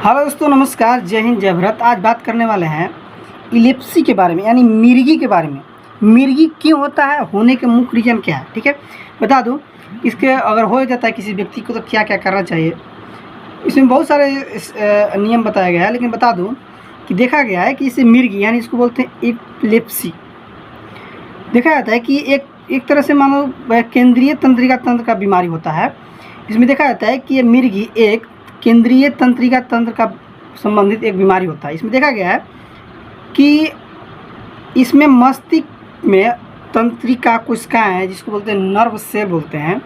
Hello दोस्तों, नमस्कार, जय हिंद, जय भारत। आज बात करने वाले हैं इलेप्सी के बारे में, यानी मिर्गी के बारे में। मिर्गी क्यों होता है, होने के मुख्य रीज़न क्या है, ठीक है, बता दूं। इसके अगर हो जाता है किसी व्यक्ति को तो क्या क्या करना चाहिए। इसमें बहुत सारे नियम बताया गया है, लेकिन बता दूं कि देखा गया है कि इसे मिर्गी यानी इसको बोलते हैं इपिलेप्सी। देखा जाता है कि एक तरह से मानो केंद्रीय तंत्रिका तंत्र का बीमारी होता है। इसमें देखा जाता है कि ये मिर्गी एक केंद्रीय तंत्रिका तंत्र का संबंधित एक बीमारी होता है। इसमें देखा गया है कि इसमें मस्तिष्क में तंत्रिका कोशिकाएं हैं, जिसको बोलते हैं नर्व सेल बोलते हैं,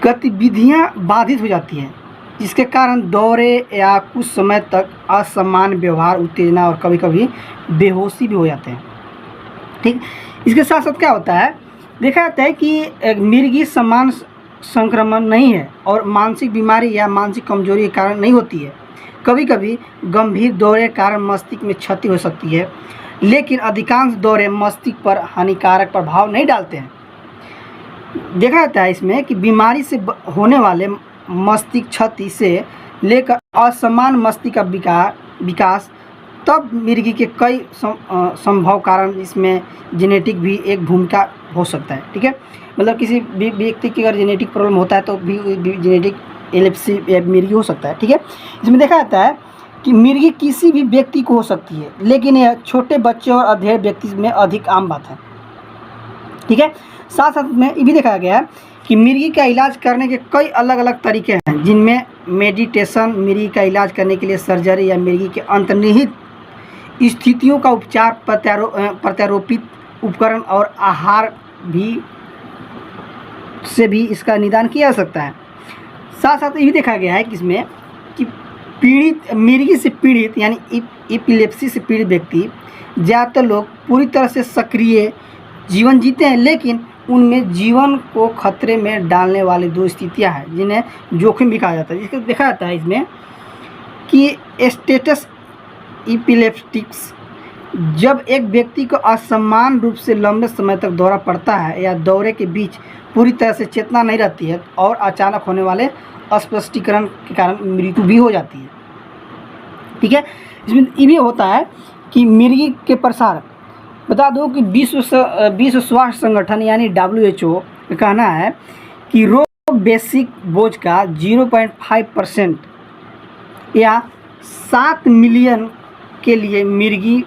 गतिविधियां बाधित हो जाती हैं, जिसके कारण दौरे या कुछ समय तक असामान्य व्यवहार, उत्तेजना और कभी कभी बेहोशी भी हो जाते हैं। ठीक, इसके साथ साथ क्या होता है, देखा जाता है कि मिर्गी समान संक्रमण नहीं है और मानसिक बीमारी या मानसिक कमजोरी के कारण नहीं होती है। कभी कभी गंभीर दौरे के कारण मस्तिष्क में क्षति हो सकती है, लेकिन अधिकांश दौरे मस्तिष्क पर हानिकारक प्रभाव नहीं डालते हैं। देखा जाता है इसमें कि बीमारी से होने वाले मस्तिष्क क्षति से लेकर असमान मस्तिष्क का विकास तब मिर्गी के कई संभव कारण, इसमें जेनेटिक भी एक भूमिका हो सकता है। ठीक है, मतलब किसी भी व्यक्ति की अगर जेनेटिक प्रॉब्लम होता है तो भी जेनेटिक इलेप्सी या मिर्गी हो सकता है। ठीक है, इसमें देखा जाता है कि मिर्गी किसी भी व्यक्ति को हो सकती है, लेकिन यह छोटे बच्चे और अधेड़ व्यक्ति में अधिक आम बात है। ठीक है, साथ साथ में ये भी देखा गया है कि मिर्गी का इलाज करने के कई अलग अलग तरीके हैं, जिनमें मेडिटेशन, मिर्गी का इलाज करने के लिए सर्जरी या मिर्गी के अंतर्निहित स्थितियों का उपचार, प्रत्यारोपित उपकरण और आहार भी से भी इसका निदान किया जा सकता है। साथ साथ ये भी देखा गया है कि इसमें कि पीड़ित मिर्गी से पीड़ित यानी इपिलेप्सी से पीड़ित व्यक्ति, ज़्यादातर लोग पूरी तरह से सक्रिय जीवन जीते हैं, लेकिन उनमें जीवन को खतरे में डालने वाली दो स्थितियां हैं जिन्हें जोखिम भी कहा जाता है। जिसको देखा जाता है इसमें कि स्टेटस इपिलेप्टिक्स, जब एक व्यक्ति को असमान रूप से लंबे समय तक दौरा पड़ता है या दौरे के बीच पूरी तरह से चेतना नहीं रहती है और अचानक होने वाले अस्पष्टीकरण के कारण मृत्यु भी हो जाती है। ठीक है, इसमें ये भी होता है कि मिर्गी के प्रसार, बता दो कि विश्व स्वास्थ्य संगठन यानी WHO का कहना है कि रोग बेसिक बोझ का 0.5% या 7 मिलियन के लिए मिर्गी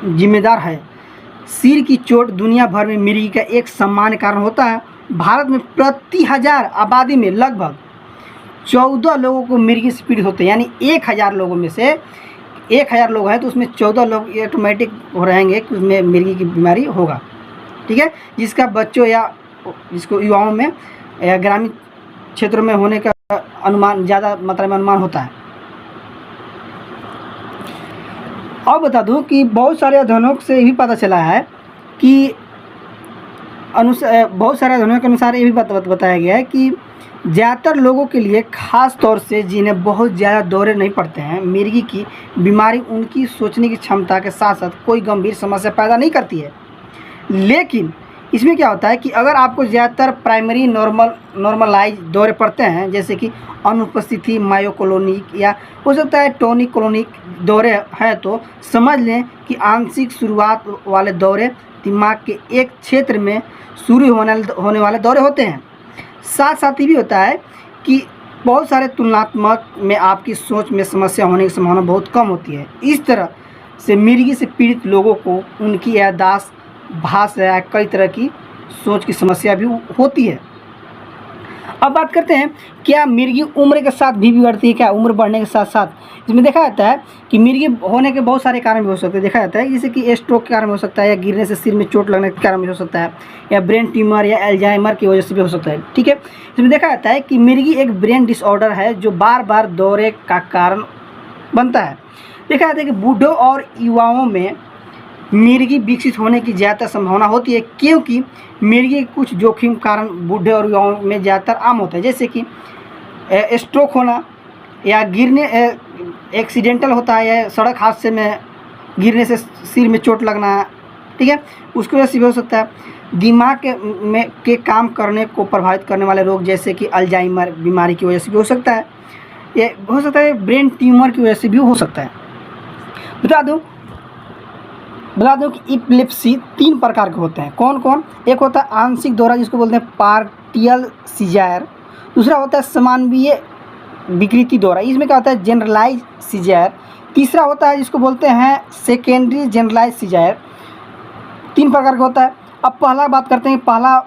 जिम्मेदार है। सिर की चोट दुनिया भर में मिर्गी का एक सामान्य कारण होता है। भारत में प्रति 1000 आबादी में लगभग 14 लोगों को मिर्गी से पीड़ित होते हैं, यानी 1000 लोगों में से 1000 लोग हैं तो उसमें 14 लोग ऑटोमेटिक हो रहेंगे कि उसमें मिर्गी की बीमारी होगा। ठीक है, जिसका बच्चों या जिसको युवाओं में या ग्रामीण क्षेत्रों में होने का अनुमान, ज़्यादा मात्रा में अनुमान होता है। और बता दूं कि बहुत सारे अध्ययनों से ये भी पता चला है कि बहुत सारे अध्ययनों के अनुसार ये भी बताया गया है कि ज़्यादातर लोगों के लिए, ख़ास तौर से जिन्हें बहुत ज़्यादा दौरे नहीं पड़ते हैं, मिर्गी की बीमारी उनकी सोचने की क्षमता के साथ साथ कोई गंभीर समस्या पैदा नहीं करती है। लेकिन इसमें क्या होता है कि अगर आपको ज़्यादातर प्राइमरी नॉर्मलाइज दौरे पड़ते हैं, जैसे कि अनुपस्थिति, मायोक्लोनिक या हो सकता है टोनिक क्लोनिक दौरे हैं, तो समझ लें कि आंशिक शुरुआत वाले दौरे दिमाग के एक क्षेत्र में शुरू होने वाले दौरे होते हैं। साथ साथ ये भी होता है कि बहुत सारे तुलनात्मक में आपकी सोच में समस्या होने की संभावना बहुत कम होती है। इस तरह से मिर्गी से पीड़ित लोगों को उनकी याददाश्त, भाषा या कई तरह की सोच की समस्या भी होती है। अब बात करते हैं, क्या मिर्गी उम्र के साथ भी बिगड़ती है? क्या उम्र बढ़ने के साथ साथ? इसमें देखा जाता है कि मिर्गी होने के बहुत सारे कारण भी हो सकते हैं। देखा जाता है जैसे कि स्ट्रोक के कारण हो सकता है, या गिरने से सिर में चोट लगने के कारण भी हो सकता है, या ब्रेन ट्यूमर या अल्जाइमर की वजह से भी हो सकता है। ठीक है, इसमें देखा जाता है कि मिर्गी एक ब्रेन डिसऑर्डर है जो बार बार दौरे का कारण बनता है। देखा जाता है कि बूढ़ों और युवाओं में मिर्गी विकसित होने की ज़्यादा संभावना होती है, क्योंकि मिर्गी के कुछ जोखिम कारण बूढ़े और युवाओं में ज़्यादातर आम होता है, जैसे कि स्ट्रोक होना, या गिरने, एक्सीडेंटल होता है या सड़क हादसे में गिरने से सिर में चोट लगना। ठीक है, उसकी वजह से भी हो सकता है। दिमाग के काम करने को प्रभावित करने वाले रोग, जैसे कि अल्जाइमर बीमारी की वजह से भी हो सकता है। ये हो सकता है ब्रेन ट्यूमर की वजह से भी हो सकता है। बता दूं कि इपिलेप्सी 3 प्रकार के होते हैं। कौन कौन? एक होता है आंशिक दौरा जिसको बोलते हैं पार्टियल सीजायर, दूसरा होता है समानवीय विकृति दौरा, इसमें क्या होता है जनरलाइज सीजायर, तीसरा होता है जिसको बोलते हैं सेकेंडरी जनरलाइज सीजायर। 3 प्रकार का होता है। अब पहला बात करते हैं, पहला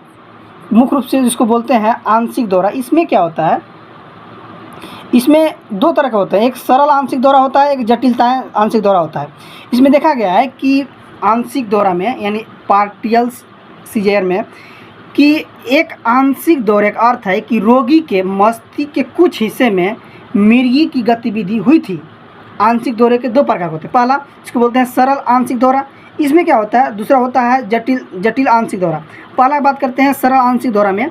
मुख्य रूप से जिसको बोलते हैं आंशिक दौरा। इसमें क्या होता है, इसमें 2 तरह का होता है, एक सरल आंशिक दौरा होता है, एक जटिलताएं आंशिक दौरा होता है। इसमें देखा गया है कि आंशिक दौरा में यानी पार्टियल सीजायर में कि एक आंशिक दौरे का अर्थ है कि रोगी के मस्तिष्क के कुछ हिस्से में मिर्गी की गतिविधि हुई थी। आंशिक दौरे के 2 प्रकार होते हैं। पहला इसको बोलते हैं सरल आंशिक दौरा, इसमें क्या होता है, दूसरा होता है जटिल आंशिक दौरा। पहला बात करते हैं सरल आंशिक दौरा में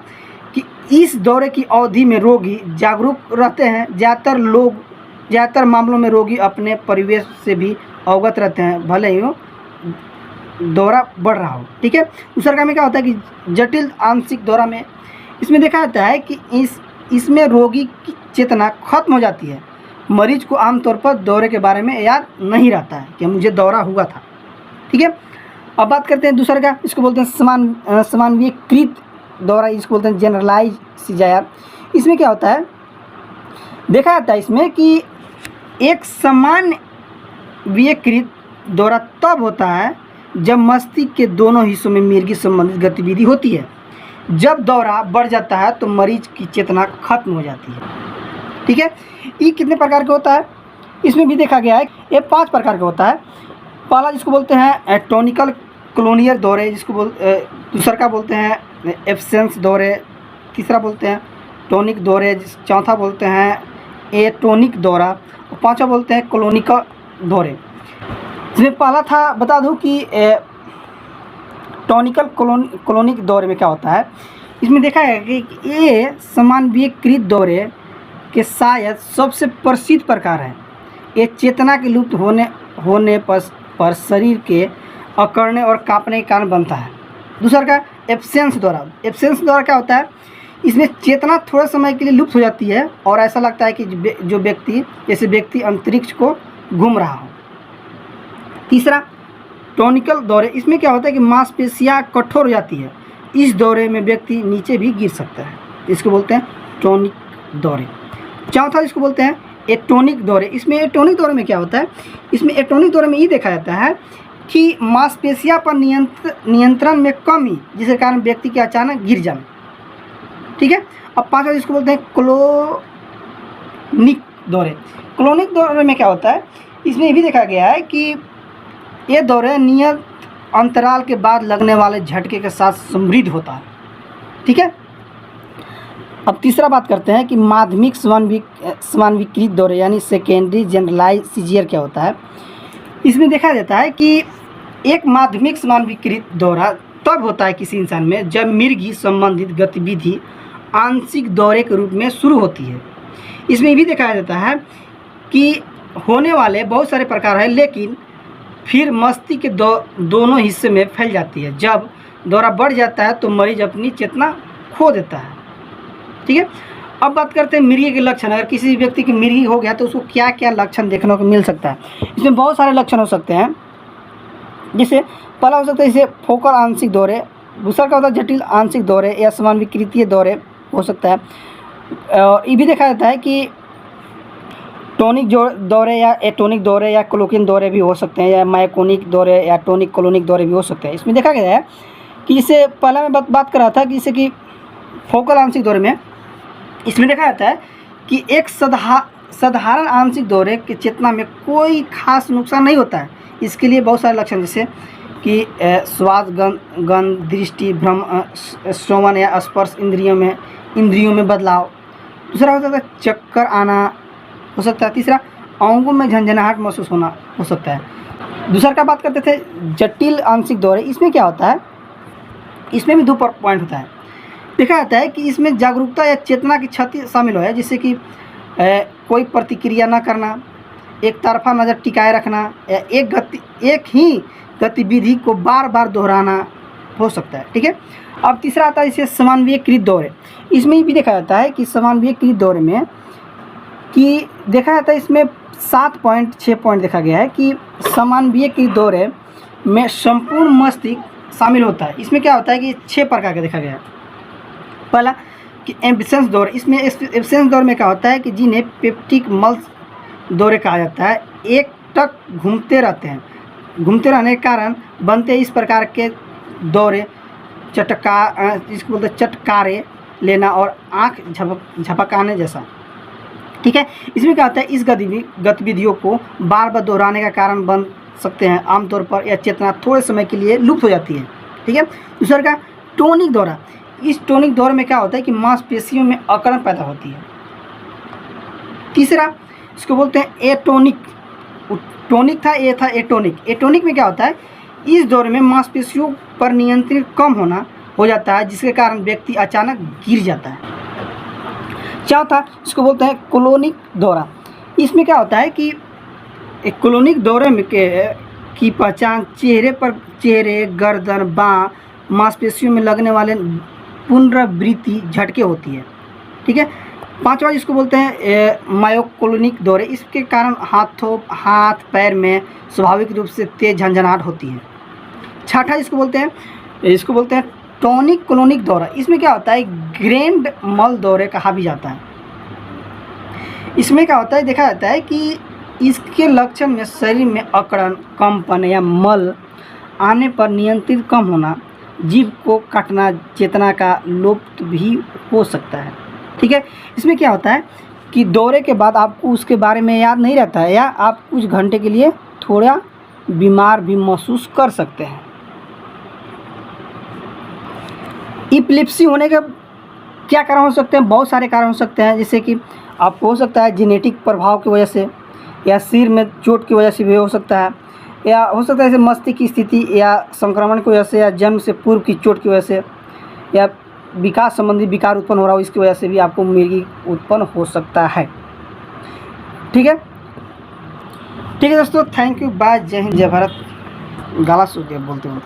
कि इस दौरे की अवधि में रोगी जागरूक रहते हैं। ज़्यादातर मामलों में रोगी अपने परिवेश से भी अवगत रहते हैं, भले ही वो दौरा बढ़ रहा हो। ठीक है। दूसरा में क्या होता है कि जटिल आंशिक दौरा में इसमें देखा जाता है कि इसमें रोगी की चेतना खत्म हो जाती है। मरीज को आमतौर पर दौरे के बारे में याद नहीं रहता है कि मुझे दौरा हुआ था। ठीक है। अब बात करते हैं दूसरा का, इसको बोलते हैं समानवीकृत दौरा, इसको बोलते हैं जनरलाइज सीजायर। इसमें क्या होता है, देखा जाता है इसमें कि एक समानवीकृत दौरा तब होता है जब मस्तिष्क के दोनों हिस्सों में मिर्गी संबंधित गतिविधि होती है। जब दौरा बढ़ जाता है तो मरीज की चेतना खत्म हो जाती है। ठीक है। ये कितने प्रकार का होता है, इसमें भी देखा गया है ये 5 प्रकार का होता है। पहला जिसको बोलते हैं टोनिकल क्लोनियर दौरे, दूसरा का बोलते हैं एब्सेंस दौरे, तीसरा बोलते हैं टोनिक दौरे, चौथा बोलते हैं एटोनिक दौरा और पांचवा बोलते हैं क्लोनिकल दौरे। इसमें पहला था, बता दूं कि टोनिकल क्लोनिक दौरे में क्या होता है। इसमें देखा है कि ये समानवीकृत दौरे के शायद सबसे प्रसिद्ध प्रकार है। ये चेतना के लुप्त होने पर शरीर के अकड़ने और कांपने के कारण बनता है। दूसरा का एब्सेंस दौरा। एब्सेंस दौरा क्या होता है, इसमें चेतना थोड़े समय के लिए लुप्त हो जाती है और ऐसा लगता है कि जैसे व्यक्ति अंतरिक्ष को घूम रहा हो। तीसरा टोनिकल दौरे, इसमें क्या होता है कि मांसपेशियां कठोर हो जाती है। इस दौरे में व्यक्ति नीचे भी गिर सकता है, इसको बोलते हैं टोनिक दौरे। चौथा इसको बोलते हैं एटोनिक दौरे। इसमें एटोनिक दौरे में क्या होता है, इसमें एटोनिक दौरे में ये देखा जाता है कि मांसपेशियां पर नियंत्रण में कमी, जिसके कारण व्यक्ति के अचानक गिर जाना। ठीक है। अब पांचवा इसको बोलते हैं क्लोनिक दौरे। क्लोनिक दौरे में क्या होता है, इसमें ये भी देखा गया है कि ये दौरे नियत अंतराल के बाद लगने वाले झटके के साथ समृद्ध होता है। ठीक है। अब तीसरा बात करते हैं कि माध्यमिक समानवीकृत दौरे यानी सेकेंडरी जनरलाइज सीजियर क्या होता है। इसमें देखा जाता है कि एक माध्यमिक समानवीकृत दौरा तब होता है किसी इंसान में जब मिर्गी संबंधित गतिविधि आंशिक दौरे के रूप में शुरू होती है। इसमें भी देखा जाता है कि होने वाले बहुत सारे प्रकार हैं, लेकिन फिर मस्तिष्क के दोनों हिस्से में फैल जाती है। जब दौरा बढ़ जाता है तो मरीज अपनी चेतना खो देता है। ठीक है। अब बात करते हैं मिर्गी के लक्षण। अगर किसी व्यक्ति की मिर्गी हो गया तो उसको क्या क्या लक्षण देखने को मिल सकता है। इसमें बहुत सारे लक्षण हो सकते हैं, जिसे पहला हो सकता है जैसे फोकल आंशिक दौरे, दूसरा का होता है जटिल आंशिक दौरे या समानवीकृतीय दौरे हो सकता है। ये भी देखा जाता है कि टोनिक दौरे या एटोनिक दौरे या क्लोकिन दौरे भी हो सकते हैं, या मायोकोनिक दौरे या टोनिक क्लोनिक दौरे भी हो सकते हैं। इसमें देखा गया है कि जैसे पहला मैं बात कर रहा था कि जैसे कि फोकल आंशिक दौरे में इसमें देखा जाता है कि एक साधारण आंशिक दौरे की चेतना में कोई खास नुकसान नहीं होता है। इसके लिए बहुत सारे लक्षण जैसे कि स्वाद, गंध, दृष्टि, भ्रम, श्रवण या स्पर्श इंद्रियों में बदलाव। दूसरा होता है चक्कर आना हो सकता है। तीसरा अंगों में झंझनाहट महसूस होना हो सकता है। दूसरा का बात करते थे जटिल आंशिक दौरे। इसमें क्या होता है, इसमें भी 2 पॉइंट होता है। देखा जाता है कि इसमें जागरूकता या चेतना की क्षति शामिल हो है, जिससे कि कोई प्रतिक्रिया न करना, एक तरफा नज़र टिकाए रखना या एक ही गतिविधि को बार बार दोहराना हो सकता है। ठीक है। अब तीसरा आता है इसे समानवीकृत दौरे। इसमें भी देखा जाता है कि समानवीकृत दौरे में कि देखा जाता है इसमें 7 पॉइंट 6 पॉइंट देखा गया है कि समानवीय के दौरे में संपूर्ण मस्तिष्क शामिल होता है। इसमें क्या होता है कि 6 प्रकार का देखा गया है। पहला कि एब्सेंस दौरे, इसमें एब्सेंस दौरे में क्या होता है कि जिन्हें पेप्टिक मल्स दौरे कहा जाता है, एक टक घूमते रहते हैं, घूमते रहने के कारण बनते इस प्रकार के दौरे जिसको बोलते हैं चटकारे लेना और आँख झपकाने जैसा। ठीक है, इसमें क्या होता है इस गतिविधियों को बार बार दोहराने का कारण बन सकते हैं। आमतौर पर यह चेतना थोड़े समय के लिए लुप्त हो जाती है। ठीक है, दूसरा का टोनिक दौरा, इस टोनिक दौरे में क्या होता है कि मांसपेशियों में अकड़न पैदा होती है। तीसरा इसको बोलते हैं एटोनिक, टोनिक था, ये था एटोनिक। एटोनिक में क्या होता है इस दौरे में मांसपेशियों पर नियंत्रण कम हो जाता है, जिसके कारण व्यक्ति अचानक गिर जाता है। चौथा इसको बोलते हैं क्लोनिक दौरा। इसमें क्या होता है कि एक क्लोनिक दौरे में की पहचान चेहरे, गर्दन, बाँ मांसपेशियों में लगने वाले पुनरावृत्ति झटके होती है। ठीक है, पांचवा जिसको बोलते हैं मायोक्लोनिक दौरे, इसके कारण हाथ पैर में स्वाभाविक रूप से तेज झंझनाहट होती है। छठा इसको बोलते हैं टॉनिक क्लोनिक दौरा। इसमें क्या होता है ग्रैंड मल दौरे कहा भी जाता है। इसमें क्या होता है देखा जाता है कि इसके लक्षण में शरीर में अकड़न, कंपन या मल आने पर नियंत्रित कम होना, जीभ को काटना, चेतना का लोप भी हो सकता है। ठीक है, इसमें क्या होता है कि दौरे के बाद आपको उसके बारे में याद नहीं रहता है या आप कुछ घंटे के लिए थोड़ा बीमार भी महसूस कर सकते हैं। इपिलेप्सी होने के क्या कारण हो सकते हैं? बहुत सारे कारण हो सकते हैं, जैसे कि आपको हो सकता है जेनेटिक प्रभाव की वजह से, या सिर में चोट की वजह से भी हो सकता है, या हो सकता है जैसे मस्तिष्क की स्थिति या संक्रमण की वजह से, या जन्म से पूर्व की चोट की वजह से, या विकास संबंधी विकार उत्पन्न हो रहा हो, इसकी वजह से भी आपको मिर्गी उत्पन्न हो सकता है। ठीक है दोस्तों, थैंक यू, बाय, जय हिंद, जय भारत। गाला सूख गया बोलते बोलते।